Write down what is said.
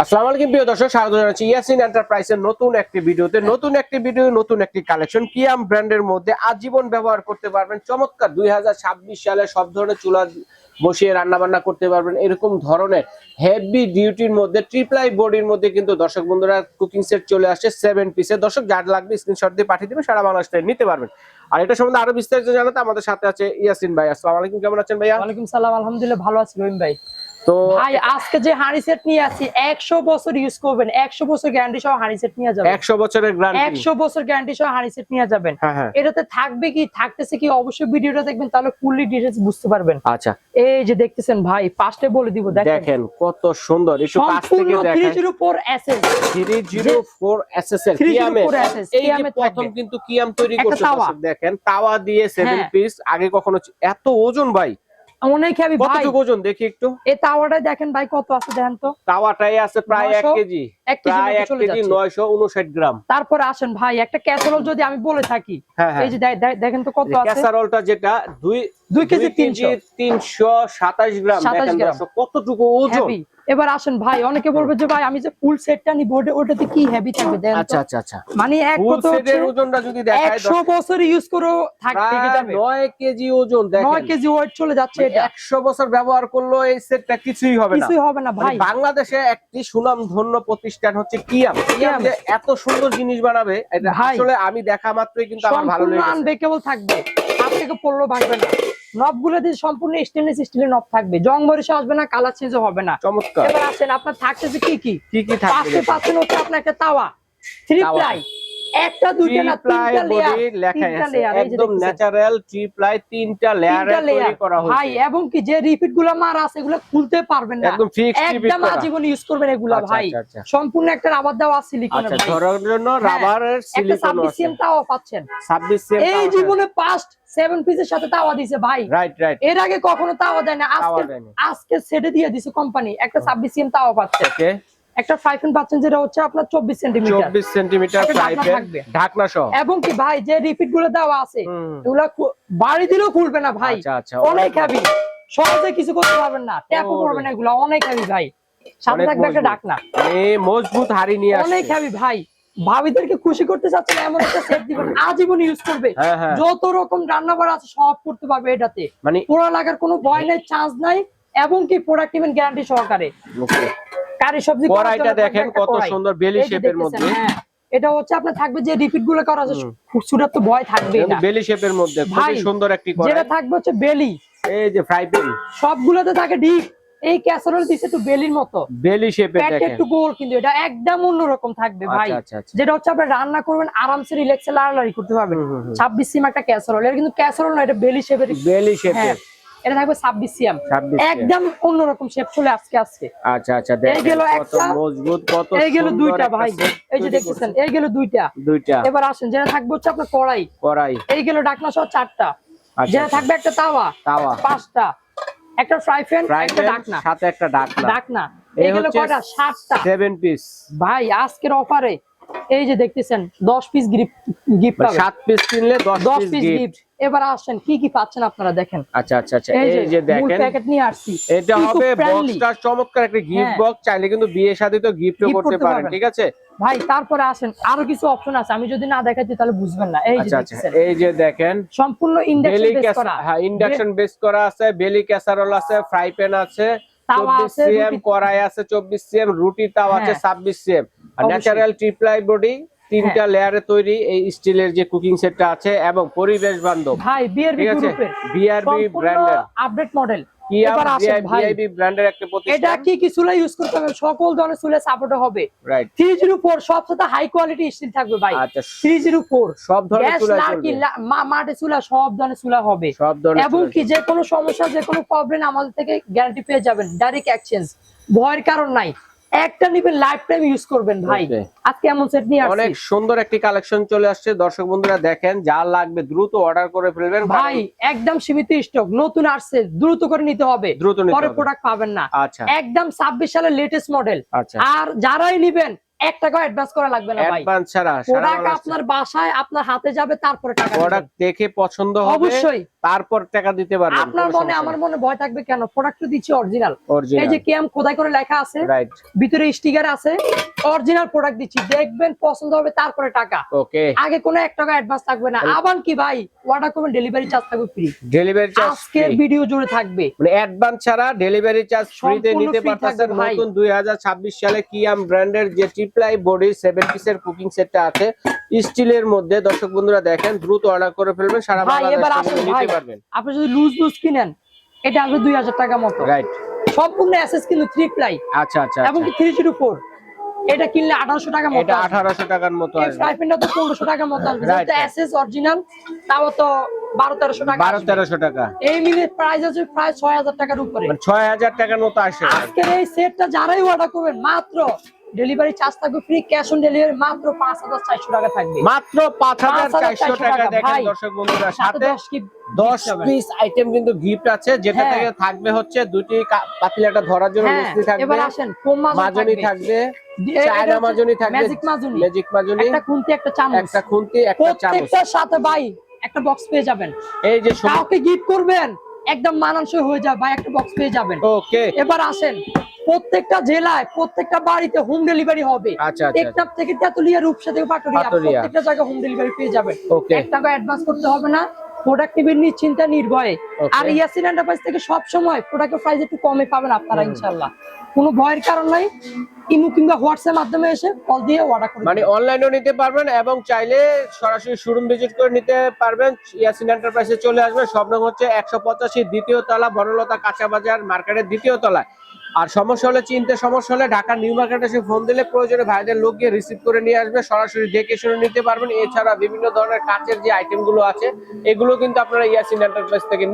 আসসালামু আলাইকুম প্রিয় দর্শক, স্বাগত জানাচ্ছি ইয়াসিন এন্টারপ্রাইজের নতুন একটি ভিডিওতে। নতুন একটি কালেকশন কিয়াম ব্র্যান্ডের মধ্যে আজীবন ব্যবহার করতে পারবেন। চমৎকার 2026 সালে সব ধরনের চুলা বসিয়ে রান্না বান্না করতে পারবেন। এরকম ধরনের হেভি ডিউটির মধ্যে ট্রিপ্লাই বডির মধ্যে কিন্তু দর্শক বন্ধুরা কুকিং সেট চলে আসছে 7 পিসের। দর্শক যার লাগবে স্ক্রিনশট দিয়ে পাঠিয়ে দিবেন, সারা বাংলাদেশ থেকে নিতে পারবেন। আর এটা সম্বন্ধে আরো বিস্তারিত জানাতে আমাদের সাথে আছে ইয়াসিন ভাই। আসসালামু আলাইকুম, কেমন আছেন ভাইয়া? ওয়ালাইকুম সালাম, আলহামদুলিল্লাহ ভালো আছি রহিম ভাই। তো ভাই আজকে যে হাঁড়ি সেট নিয়ে আসি 100 বছর ইউজ করবেন, 100 বছর গ্যারান্টি সহ হাঁড়ি সেট নিয়ে যাবেন। 100 বছরের গ্যারান্টি, 100 বছর গ্যারান্টি সহ হাঁড়ি সেট নিয়ে যাবেন। এটাতে থাকবে কি থাকতেছে কি অবশ্যই ভিডিওটা দেখবেন, তাহলে ফুললি ডিটেইলস বুঝতে পারবেন। আচ্ছা, এই যে দেখতেছেন ভাই, পাঁচটা বলে দিব, দেখেন কত সুন্দর। একটু কাছ থেকে দেখেন। 304 এসএস 304 এসএস এর কিয়ামে এই যে প্রথম কিন্তু কিয়াম তৈরি করছে। দেখেন তাওয়া দিয়ে 7 পিস। আগে কখনো এত ওজন ভাই? অনেক হেভি ভাই। কতটুকু ওজন দেখি একটু। এই তাওয়াটা দেখেন ভাই কত আছে দেখেন তো। তাওয়াটাই আছে প্রায় 1 কেজি, প্রায় 1 কেজি 959 গ্রাম। তারপর আসেন ভাই, একটা ক্যাসারোল যদি আমি বলে থাকি, এই যে দেখেন তো কত আছে। ক্যাসারোলটা যেটা 2 কেজি 327 গ্রাম। দেখেন দর্শক কতটুকু ওজন। এবার আসেন ভাই, অনেকে বলবে যে ভাই আমি যে ফুল সেটটা নিব ওটাতে কি হেভি থাকবে দেন। আচ্ছা আচ্ছা আচ্ছা, মানে এক ফুল সেটের ওজনটা যদি দেখায় 100 বছর ইউজ করো থাকতে যাবে 9 কেজি ওজন। দেখেন 9 কেজি ওয়েট চলে যাচ্ছে। এটা 100 বছর ব্যবর করলো এই সেটটা কিছুই হবে না, কিছুই হবে না ভাই। বাংলাদেশে একটি সুনামধন্য প্রতিষ্ঠান হচ্ছে কিয়াম। কিয়াম যে এত সুন্দর জিনিস বানাবে এটা আসলে আমি দেখা মাত্রই কিন্তু আমার ভালো লেগেছে। সম্পূর্ণ আনব্রেকেবল থাকবে, হাত থেকে পড়লো ভাঙবে না। নবগুলো দিয়ে সম্পূর্ণ স্টেনলেস স্টিলের নব থাকবে, জং মরিচা আসবে না, কালার চেঞ্জ হবে না। চমৎকার। এবার আসেন আপনার থাকতেছে কি কি থাকবে। পাচ্ছেন হচ্ছে আপনার একটা তাওয়া 3 প্লাই, একটা দুইটা না তিনটা লেয়ার, একদম ন্যাচারাল 3 প্লাই 3টা লেয়ারে তৈরি করা হয়েছে ভাই। এবং কি যে রিপিট গুলো মারা আছে এগুলো খুলতে পারবেন না, একদম ফিক্সড রিপিট একদম আজীবন ইউজ করবেন এগুলা ভাই। সম্পূর্ণ একটা রাবার দেওয়া সিলিকনের ভাই। আচ্ছা, ধরার জন্য রাবারের সিলিকন আছে। 26 সিএম তাওয়া পাচ্ছেন। 26 সিএম এই জীবনে পাস্ট 7 পিসের সাথে তাওয়া দিয়েছে ভাই। রাইট। এর আগে কখনো তাওয়া দেয় না, আজকে সেটে দিয়ে দিয়েছে কোম্পানি। একটা 26 সিএম তাওয়া পাচ্ছে, একটা ফ্রাই প্যান পাচ্ছেন যেটা হচ্ছে আপনার 24 সেন্টিমিটার ফ্রাই প্যান ঢাকনা সহ। এবং কি ভাই যে রিপিট গুলো দেওয়া আছে এগুলা বাড়ি দিলেও খুলবে না ভাই। অনেক হেভি, সহজে কিছু করতে পারবেন না, ট্যাপও করবে না, এগুলা অনেক হেভি ভাই। সাথে থাকবে একটা ঢাকনা, মজবুত হাড়ি নিয়ে আসছে। অনেক হেভি ভাই। ভাবিদেরকে খুশি করতে চাচ্ছেন এমন একটা সেট দিবেন, আজীবন ইউজ করবে। যত রকম রান্না বাড়া আছে সব করতে পারবে এটাতে, মানে পোড়া লাগার কোনো ভয় নাই, চান্স নাই। এবং কি প্রোডাক্ট নেবেন গ্যারান্টি সহকারে। কারি সবজি কড়াইটা দেখেন কত সুন্দর বেলি শেপের মধ্যে। এটা হচ্ছে আপনার থাকবে যে রিপিট গুলো করা আছে খুচুরা তো ভয় থাকবে না, বেলি শেপের মধ্যে খুব সুন্দর একটি কড়াই। যেটা থাকবে হচ্ছে বেলি, এই যে ফ্রাই প্যান সবগুলোতে থাকে ডিপ। এই ক্যাসারোল দিছে তো বেলির মতো, বেলি শেপের দেখেন একটু গোল, কিন্তু এটা একদম অন্যরকম থাকবে ভাই। যেটা হচ্ছে আপনি রান্না করবেন আরামসে রিল্যাক্সে লাড়ালাড়ি করতে পারবেন। 26 সিএম একটা ক্যাসারোল, এটা কিন্তু ক্যাসারোল না, এটা বেলি শেপের। এটা থাকবে 26 সিএম, একদম অন্যরকম শেপ চলে আজকে। আচ্ছা আচ্ছা, দেখেন কত মজবুত, কত সুন্দর। এই গেল দুইটা ভাই, এই যে দেখতেছেন এই গেল দুইটা। এবার আসেন যেটা থাকবে হচ্ছে আপনার কড়াই, এই গেল ঢাকনা সহ 4টা। যেটা থাকবে একটা তাওয়া 5টা, একটা ফ্রাই প্যান, একটা ঢাকনা, সাথে একটা ঢাকনা। এই গেল কয়টা? 7টা 7 পিস ভাই। আজকের অফারে এই যে দেখতেছেন 10 পিস গিফট পাবেন, 7 পিস কিনলে 10 পিস গিফট। এবার আসেন কি কি পাচ্ছেন আপনারা দেখেন। আচ্ছা আচ্ছা আচ্ছা, এই যে দেখেন প্যাকেট নিয়ে আসছি। এটা হবে বক্সটা চমৎকার একটা গিফট বক্স। চাইলে কিন্তু বিয়ে শাদী তো গিফটও করতে পারেন, ঠিক আছে ভাই। তারপরে আসেন আরো কিছু অপশন আছে, আমি যদি না দেখাচ্ছি তাহলে বুঝবেন না। এই যে দেখছেন, এই যে দেখেন সম্পূর্ণ ইন্ডাকশন বেস করা। হ্যাঁ, ইন্ডাকশন বেস করা আছে, বেলি ক্যাসারোল আছে, ফ্রাই প্যান আছে, 24 সিএম কড়াই আছে, 24 সিএম রুটি তাও আছে, 26 সিএম। আর ন্যাচারাল ট্রিপ্লাই বডি 3টা লেয়ারে তৈরি এই স্টিলের যে কুকিং সেটটা আছে, এবং পরিবেশ বান্ধব ভাই। বিআরবি গ্রুপের বিআরবি ব্র্যান্ডের আপডেট মডেল। এবার আসেন বিআরবি ব্র্যান্ডের একটা প্রতিষ্ঠান। এটা কি কি চুলা ইউজ করতে হবে, সকল ধরনের চুলা সাপোর্ট হবে। রাইট। 304 সবচেয়ে হাই কোয়ালিটি স্টিল থাকবে ভাই। আচ্ছা, 304 সব ধরনের চুলা চলবে, মাটি চুলা সব ধরনের চুলা হবে, সব ধরনের। এবং কি যে কোনো সমস্যা যে কোনো প্রবলেম আমাদের থেকে গ্যারান্টি পেয়ে যাবেন, ডাইরেক্ট এক্সচেঞ্জ, ভয়ের কারণ নাই। একটা নিবেন লাইফ টাইম ইউজ করবেন ভাই। আজকে এমন সেট নিয়ে আসছি, অনেক সুন্দর একটি কালেকশন চলে আসছে। দর্শক বন্ধুরা দেখেন, যা লাগবে দ্রুত অর্ডার করে ফেলবেন ভাই। একদম সীমিত স্টক, নতুন আসছে, দ্রুত করে নিতে হবে, পরে প্রোডাক্ট পাবেন না। একদম 26 সালের লেটেস্ট মডেল। আর যারাই নিবেন 1 টাকা অ্যাডভান্স করা লাগবে না ভাই, অ্যাডভান্স ছাড়া প্রোডাক্ট আপনার বাসায় আপনার হাতে যাবে, তারপরে টাকা প্রোডাক্ট দেখে পছন্দ হবে অবশ্যই তারপর টাকা দিতে পারবেন। আপনার মনে আমার মনে ভয় থাকবে কেন, প্রোডাক্ট তো দিচ্ছি অরিজিনাল, এই যে কেএম খোদাই করে লেখা আছে, রাইট, ভিতরে স্টিকার আছে, অরিজিনাল প্রোডাক্ট দিচ্ছি, দেখবেন পছন্দ হবে তারপরে টাকা। ওকে, আগে কোনো 1 টাকা অ্যাডভান্স থাকবে না। আবার কি ভাই, অর্ডার করবেন ডেলিভারি চার্জ থাকবে ফ্রি, ডেলিভারি চার্জ আজকের ভিডিও জুড়ে থাকবে, মানে অ্যাডভান্স ছাড়া ডেলিভারি চার্জ ফ্রিতে নিতে পারতেছেন। নতুন 2026 সালে কিয়াম ব্র্যান্ডের যে ট্রিপলাই বডি 7 পিসের কুকিং সেটটা আছে স্টিলের মধ্যে, দর্শক বন্ধুরা দেখেন দ্রুত অর্ডার করে ফেলবেন, সারা বাংলাদেশে নিতে পারবেন। আপনি যদি লুজ কিনেন এটা আসবে 2000 টাকা মতো, রাইট, সম্পূর্ণ এসএস কিন্তু ট্রিপলাই, আচ্ছা আচ্ছা, এবং কি 304 এটা কিনলে 1800 টাকা মতো, এটা 1800 টাকার মতো এই আসবে, ফ্রাই প্যানটা তো 1500 টাকা মতো আসবে, যেটা এসএস অরিজিনাল তাও তো 1200-1300 টাকা, 1200-1300 টাকা, এই মিলে প্রাইস আছে প্রায় 6000 টাকার উপরে, মানে 6000 টাকার মতো আসে। আজকের এই সেটটা যারাই অর্ডার করবেন মাত্র ডেলিভারি চার্জ থাকবে ফ্রি, ক্যাশ অন ডেলিভারি মাত্র 5400 টাকা থাকবে, মাত্র 5400 টাকা। দেখেন দর্শক বন্ধুরা, সাথে 10 পিস আইটেম কিন্তু গিফট আছে, যেটা থেকে থাকবে হচ্ছে দুটি পাতিলাটা ধরার জন্য মিষ্টি থাকবে, এবার আসেন মাজনি থাকবে, চায়না মাজনি থাকবে, ম্যাজিক মাজনি, একটা খুন্তি একটা চামচ, একটা খুন্তি একটা চামচ, প্রত্যেকটার সাথে ভাই একটা বক্স পেয়ে যাবেন। এই যে কাউকে গিফট করবেন একদম মানানসই হয়ে যাবে ভাই, একটা বক্স পেয়ে যাবেন। ওকে, এবার আসেন, প্রত্যেকটা জেলায় প্রত্যেকটা বাড়িতে হোম ডেলিভারি হবে, আচ্ছা আচ্ছা, টেকনাফ থেকে তেতুলিয়া, রূপসা থেকে পাটুরিয়া, প্রত্যেকটা জায়গায় হোম ডেলিভারি পেয়ে যাবেন। 1 টাকা অ্যাডভান্স করতে হবে না, প্রোডাক্ট নিবেন নিশ্চিন্তা নির্ভয়ে। আর ইয়াসিন এন্টারপ্রাইজ থেকে সব সময় প্রোডাক্টের প্রাইস একটু কমে পাবেন আপনারা ইনশাআল্লাহ, কোনো ভয়ের কারণ নাই। ইমো কিংবা হোয়াটসঅ্যাপ মাধ্যমে এসে কল দিয়ে অর্ডার করবেন, মানে অনলাইনেও নিতে পারবেন এবং চাইলে সরাসরি শোরুম ভিজিট করে নিতে পারবেন। ইয়াসিন এন্টারপ্রাইজে চলে আসবেন, সব নাম হচ্ছে 185 দ্বিতীয় তলা, বনলতা কাঁচা বাজার মার্কেটের দ্বিতীয় তলায়। আর সমস্যা হলে, চিনতে সমস্যা হলে ঢাকা নিউ মার্কেটে এসে ফোন দিলে প্রয়োজনে ভাইদের লোক গিয়ে রিসিভ করে নিয়ে আসবে, সরাসরি দেখে শুনে নিতে পারবেন। এছাড়া বিভিন্ন ধরনের কাচের যে আইটেম গুলো আছে এগুলো কিন্তু আপনারা ইয়াসিন এন্টারপ্রাইজ থেকে